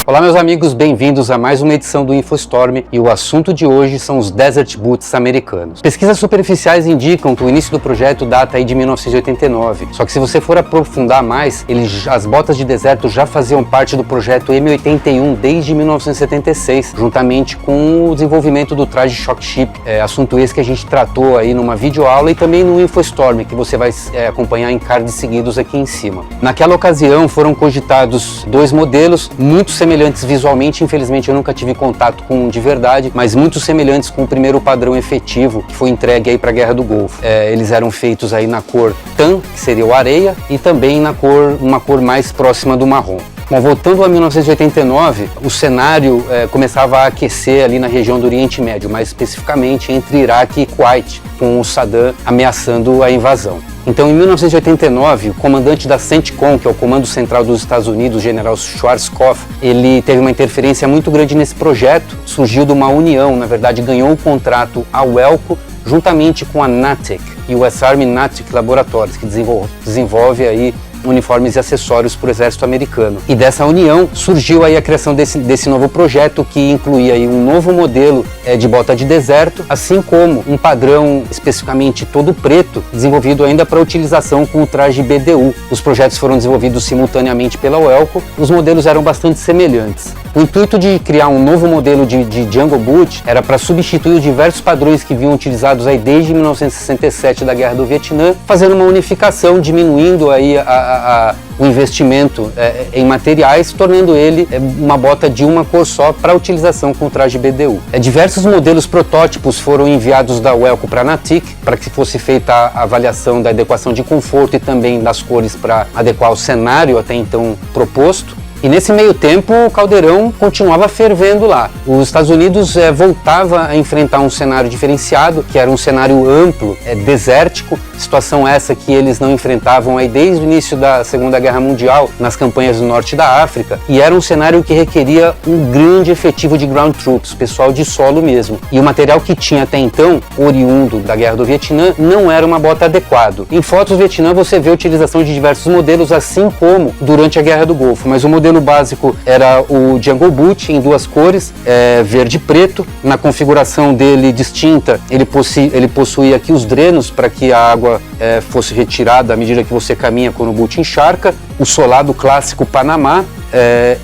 Olá meus amigos, bem-vindos a mais uma edição do InfoStorm e o assunto de hoje são os Desert Boots americanos. Pesquisas superficiais indicam que o início do projeto data aí de 1989, só que se você for aprofundar mais, as botas de deserto já faziam parte do projeto M81 desde 1976, juntamente com o desenvolvimento do traje Shock Ship, assunto esse que a gente tratou aí numa videoaula e também no InfoStorm, que você vai acompanhar em cards seguidos aqui em cima. Naquela ocasião foram cogitados dois modelos muito semelhantes visualmente, infelizmente eu nunca tive contato com um de verdade, mas muito semelhantes com o primeiro padrão efetivo que foi entregue aí para a Guerra do Golfo. Eles eram feitos aí na cor tan, que seria o areia, e também na uma cor mais próxima do marrom. Bom, voltando a 1989, o cenário começava a aquecer ali na região do Oriente Médio, mais especificamente entre Iraque e Kuwait, com o Saddam ameaçando a invasão. Então, em 1989, o comandante da CENTCOM, que é o Comando Central dos Estados Unidos, o general Schwarzkopf, ele teve uma interferência muito grande nesse projeto, surgiu de uma união, na verdade ganhou o contrato a Welco, juntamente com a NATEC, US Army NATEC Laboratories, que desenvolve aí uniformes e acessórios para o exército americano. E dessa união surgiu aí a criação desse novo projeto, que incluía aí um novo modelo de bota de deserto, assim como um padrão especificamente todo preto, desenvolvido ainda para utilização com o traje BDU. Os projetos foram desenvolvidos simultaneamente pela Welco, os modelos eram bastante semelhantes. O intuito de criar um novo modelo de Jungle Boot era para substituir os diversos padrões que vinham utilizados aí desde 1967 da Guerra do Vietnã, fazendo uma unificação, diminuindo aí o investimento em materiais, tornando ele uma bota de uma cor só para utilização com o traje BDU. Diversos modelos protótipos foram enviados da Welco para a NATIC, para que fosse feita a avaliação da adequação de conforto e também das cores para adequar o cenário até então proposto. E nesse meio tempo o caldeirão continuava fervendo lá. Os Estados Unidos voltava a enfrentar um cenário diferenciado, que era um cenário amplo, desértico, situação essa que eles não enfrentavam aí desde o início da Segunda Guerra Mundial nas campanhas do norte da África, e era um cenário que requeria um grande efetivo de ground troops, pessoal de solo mesmo. E o material que tinha até então, oriundo da Guerra do Vietnã, não era uma bota adequado. Em fotos do Vietnã você vê a utilização de diversos modelos, assim como durante a Guerra do Golfo, mas o modelo básico era o Jungle Boot em duas cores, verde e preto. Na configuração dele distinta, ele possuía aqui os drenos para que a água fosse retirada à medida que você caminha quando o boot encharca, o solado clássico Panamá,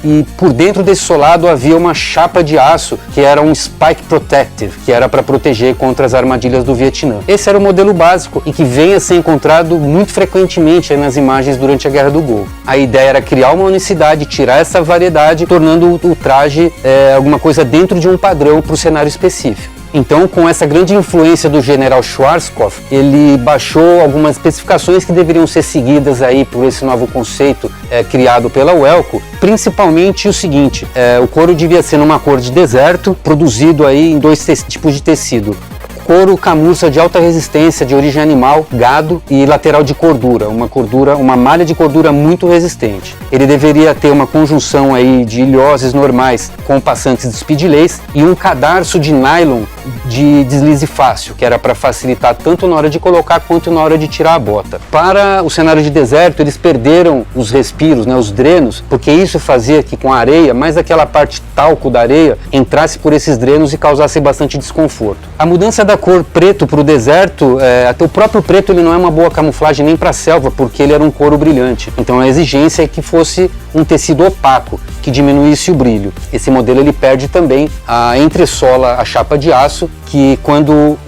e por dentro desse solado havia uma chapa de aço que era um Spike Protective, que era para proteger contra as armadilhas do Vietnã. Esse era o modelo básico e que vem a ser encontrado muito frequentemente nas imagens durante a Guerra do Golfo. A ideia era criar uma unicidade, tirar essa variedade, tornando o traje alguma coisa dentro de um padrão para o cenário específico. Então, com essa grande influência do general Schwarzkopf, ele baixou algumas especificações que deveriam ser seguidas aí por esse novo conceito criado pela Welco, principalmente o seguinte: o couro devia ser numa cor de deserto, produzido aí em dois tipos de tecido. Couro camurça de alta resistência, de origem animal, gado, e lateral de cordura, uma malha de cordura muito resistente. Ele deveria ter uma conjunção aí de ilhoses normais com passantes de speed lace e um cadarço de nylon de deslize fácil, que era para facilitar tanto na hora de colocar quanto na hora de tirar a bota. Para o cenário de deserto, eles perderam os respiros, os drenos, porque isso fazia que com a areia, mais aquela parte talco da areia, entrasse por esses drenos e causasse bastante desconforto. A mudança da cor preto para o deserto, até o próprio preto ele não é uma boa camuflagem nem para a selva, porque ele era um couro brilhante. Então a exigência é que fosse um tecido opaco, que diminuísse o brilho. Esse modelo ele perde também a entressola, a chapa de aço, que quando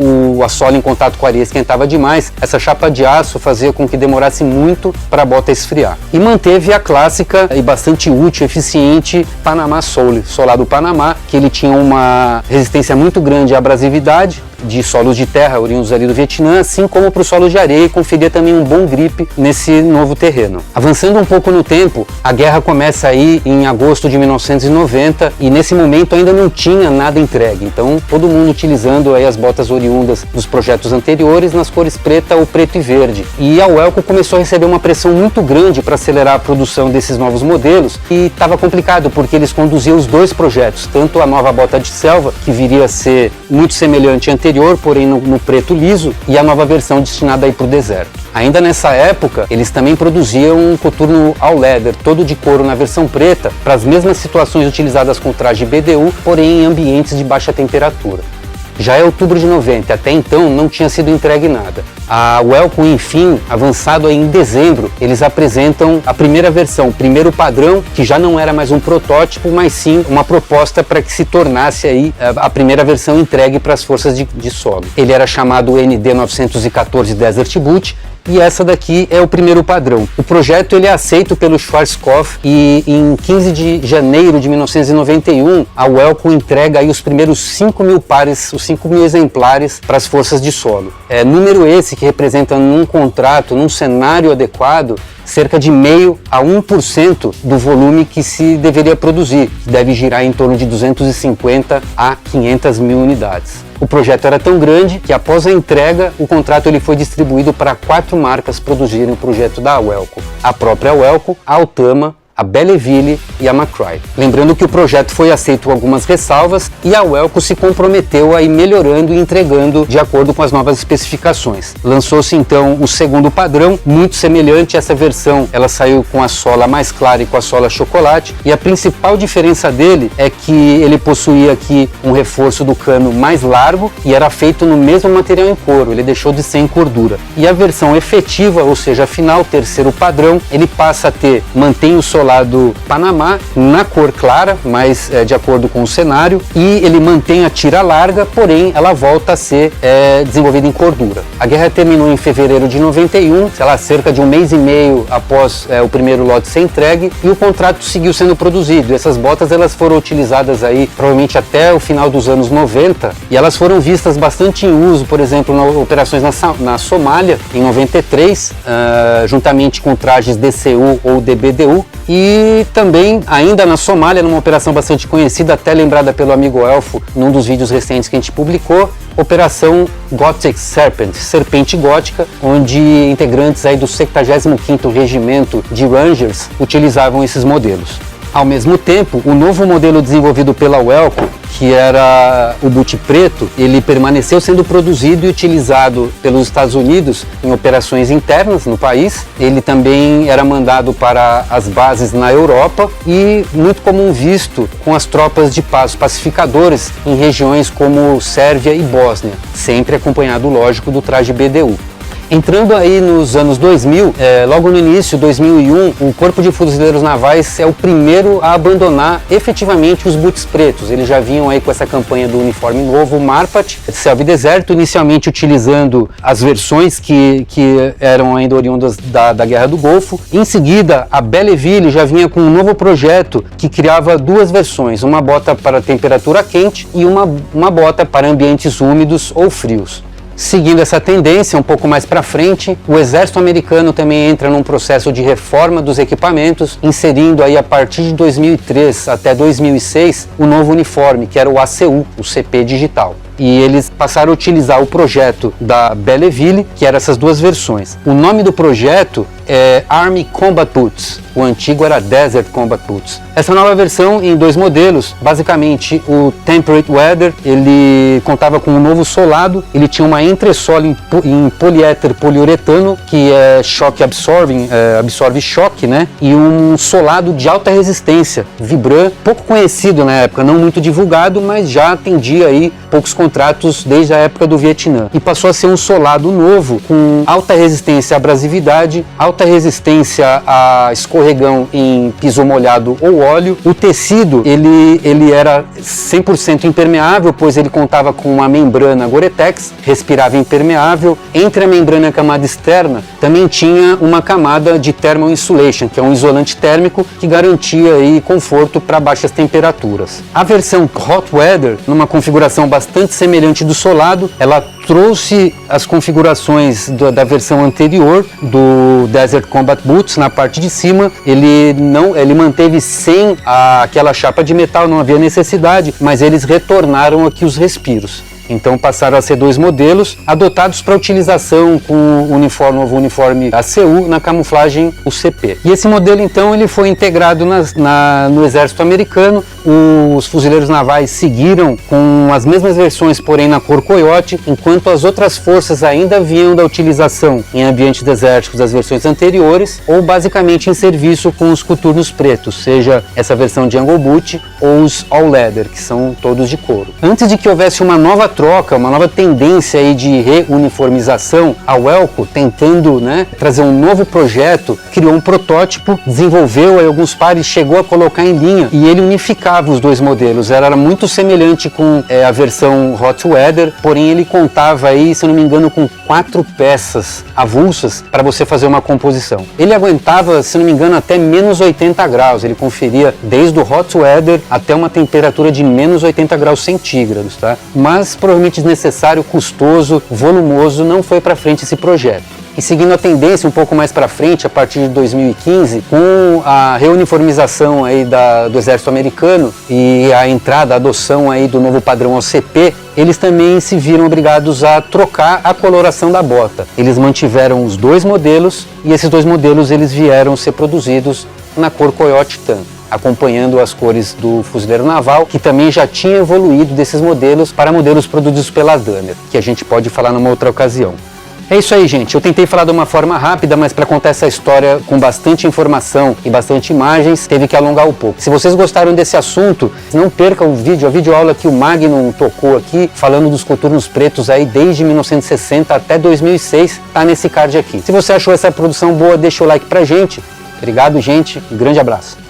a sola em contato com a areia esquentava demais, essa chapa de aço fazia com que demorasse muito para a bota esfriar. E manteve a clássica e bastante útil, eficiente Panamá Sole, solado Panamá, que ele tinha uma resistência muito grande à abrasividade, de solos de terra oriundos ali do Vietnã, assim como para os solos de areia, e conferia também um bom grip nesse novo terreno. Avançando um pouco no tempo, a guerra começa aí em agosto de 1990 e nesse momento ainda não tinha nada entregue, então todo mundo utilizando aí as botas oriundas dos projetos anteriores nas cores preta ou preto e verde. E a Welco começou a receber uma pressão muito grande para acelerar a produção desses novos modelos, e estava complicado porque eles conduziam os dois projetos, tanto a nova bota de selva, que viria a ser muito semelhante à anterior, porém no preto liso, e a nova versão destinada aí para o deserto. Ainda nessa época, eles também produziam um coturno all leather, todo de couro na versão preta, para as mesmas situações utilizadas com o traje BDU, porém em ambientes de baixa temperatura. Já é outubro de 90, até então não tinha sido entregue nada. A Welcome, enfim, avançado aí em dezembro, eles apresentam a primeira versão, o primeiro padrão, que já não era mais um protótipo, mas sim uma proposta para que se tornasse aí a primeira versão entregue para as forças de solo. Ele era chamado ND 914 Desert Boot, e essa daqui é o primeiro padrão. O projeto ele é aceito pelo Schwarzkopf e em 15 de janeiro de 1991 a Welcome entrega aí os primeiros 5.000 pares, os 5.000 exemplares para as forças de solo. Número esse que representa num contrato, num cenário adequado, cerca de 0,5% a 1% do volume que se deveria produzir, que deve girar em torno de 250 a 500 mil unidades. O projeto era tão grande que após a entrega, o contrato ele foi distribuído para 4 marcas produzirem o projeto da Welcome. A própria Welcome, a Altama, a Belleville e a McCry. Lembrando que o projeto foi aceito com algumas ressalvas e a Welcome se comprometeu a ir melhorando e entregando de acordo com as novas especificações. Lançou-se então o segundo padrão, muito semelhante. Essa versão ela saiu com a sola mais clara e com a sola chocolate, e a principal diferença dele é que ele possuía aqui um reforço do cano mais largo e era feito no mesmo material em couro, ele deixou de ser em cordura. E a versão efetiva, ou seja, a final, terceiro padrão, ele passa a ter, mantém o solado Panamá na cor clara, mas de acordo com o cenário, e ele mantém a tira larga, porém ela volta a ser desenvolvida em cordura. A guerra terminou em fevereiro de 91, sei lá, cerca de um mês e meio após o primeiro lote ser entregue, e o contrato seguiu sendo produzido. Essas botas elas foram utilizadas aí provavelmente até o final dos anos 90, e elas foram vistas bastante em uso, por exemplo, nas operações na Somália em 93, juntamente com trajes DCU ou DBDU, e também ainda na Somália, numa operação bastante conhecida, até lembrada pelo amigo Elfo num dos vídeos recentes que a gente publicou, Operação Gothic Serpent, Serpente Gótica, onde integrantes aí do 75º Regimento de Rangers utilizavam esses modelos. Ao mesmo tempo, o novo modelo desenvolvido pela Welcome, que era o boot preto, ele permaneceu sendo produzido e utilizado pelos Estados Unidos em operações internas no país. Ele também era mandado para as bases na Europa e muito comum visto com as tropas de paz, pacificadores, em regiões como Sérvia e Bósnia, sempre acompanhado, lógico, do traje BDU. Entrando aí nos anos 2000, logo no início, 2001, o Corpo de Fuzileiros Navais é o primeiro a abandonar efetivamente os boots pretos. Eles já vinham aí com essa campanha do uniforme novo, o Marpat, selva e deserto, inicialmente utilizando as versões que eram ainda oriundas da Guerra do Golfo. Em seguida, a Belleville já vinha com um novo projeto que criava 2 versões, uma bota para temperatura quente e uma bota para ambientes úmidos ou frios. Seguindo essa tendência, um pouco mais para frente, o exército americano também entra num processo de reforma dos equipamentos, inserindo aí a partir de 2003 até 2006 o novo uniforme, que era o ACU, o CP digital. E eles passaram a utilizar o projeto da Belleville, que eram essas 2 versões. O nome do projeto é Army Combat Boots, o antigo era Desert Combat Boots. Essa nova versão em 2 modelos, basicamente o Temperate Weather, ele contava com um novo solado, ele tinha uma entressola em poliéter poliuretano, que é shock absorbing, absorve choque, né? E um solado de alta resistência, Vibram, pouco conhecido na época, não muito divulgado, mas já atendia aí poucos contratos desde a época do Vietnã. E passou a ser um solado novo, com alta resistência à abrasividade, alta resistência a escorregão em piso molhado ou óleo. O tecido, ele era 100% impermeável, pois ele contava com uma membrana Gore-Tex, respirava impermeável. Entre a membrana e a camada externa, também tinha uma camada de thermal insulation, que é um isolante térmico que garantia aí conforto para baixas temperaturas. A versão Hot Weather, numa configuração bastante semelhante do solado, ela trouxe as configurações da versão anterior do Desert Combat Boots na parte de cima. Ele manteve sem aquela chapa de metal, não havia necessidade, mas eles retornaram aqui os respiros. Então passaram a ser 2 modelos adotados para utilização com o novo uniforme ACU na camuflagem UCP. E esse modelo então ele foi integrado no exército americano. Os fuzileiros navais seguiram com as mesmas versões, porém na cor coiote, enquanto as outras forças ainda vinham da utilização em ambientes desérticos das versões anteriores, ou basicamente em serviço com os coturnos pretos, seja essa versão de Angle Boot ou os All Leather, que são todos de couro. Antes de que houvesse uma nova troca, uma nova tendência aí de reuniformização, a Welco, tentando trazer um novo projeto, criou um protótipo, desenvolveu aí alguns pares, chegou a colocar em linha e ele unificava os 2 modelos. Era muito semelhante com a versão Hot Weather, porém ele contava aí, se eu não me engano, com 4 peças avulsas para você fazer uma composição. Ele aguentava, se não me engano, até menos 80 graus, ele conferia desde o Hot Weather até uma temperatura de menos 80 graus centígrados, tá? Mas provavelmente desnecessário, custoso, volumoso, não foi para frente esse projeto. E seguindo a tendência um pouco mais para frente, a partir de 2015, com a reuniformização aí do exército americano e a entrada, a adoção aí do novo padrão OCP, eles também se viram obrigados a trocar a coloração da bota. Eles mantiveram os 2 modelos e esses 2 modelos eles vieram ser produzidos na cor Coyote Tan, acompanhando as cores do fuzileiro naval, que também já tinha evoluído desses modelos para modelos produzidos pela Damer, que a gente pode falar numa outra ocasião. É isso aí, gente. Eu tentei falar de uma forma rápida, mas para contar essa história com bastante informação e bastante imagens, teve que alongar um pouco. Se vocês gostaram desse assunto, não perca o vídeo, a videoaula que o Magnum tocou aqui, falando dos coturnos pretos aí desde 1960 até 2006, tá nesse card aqui. Se você achou essa produção boa, deixa o like pra gente. Obrigado, gente. Um grande abraço.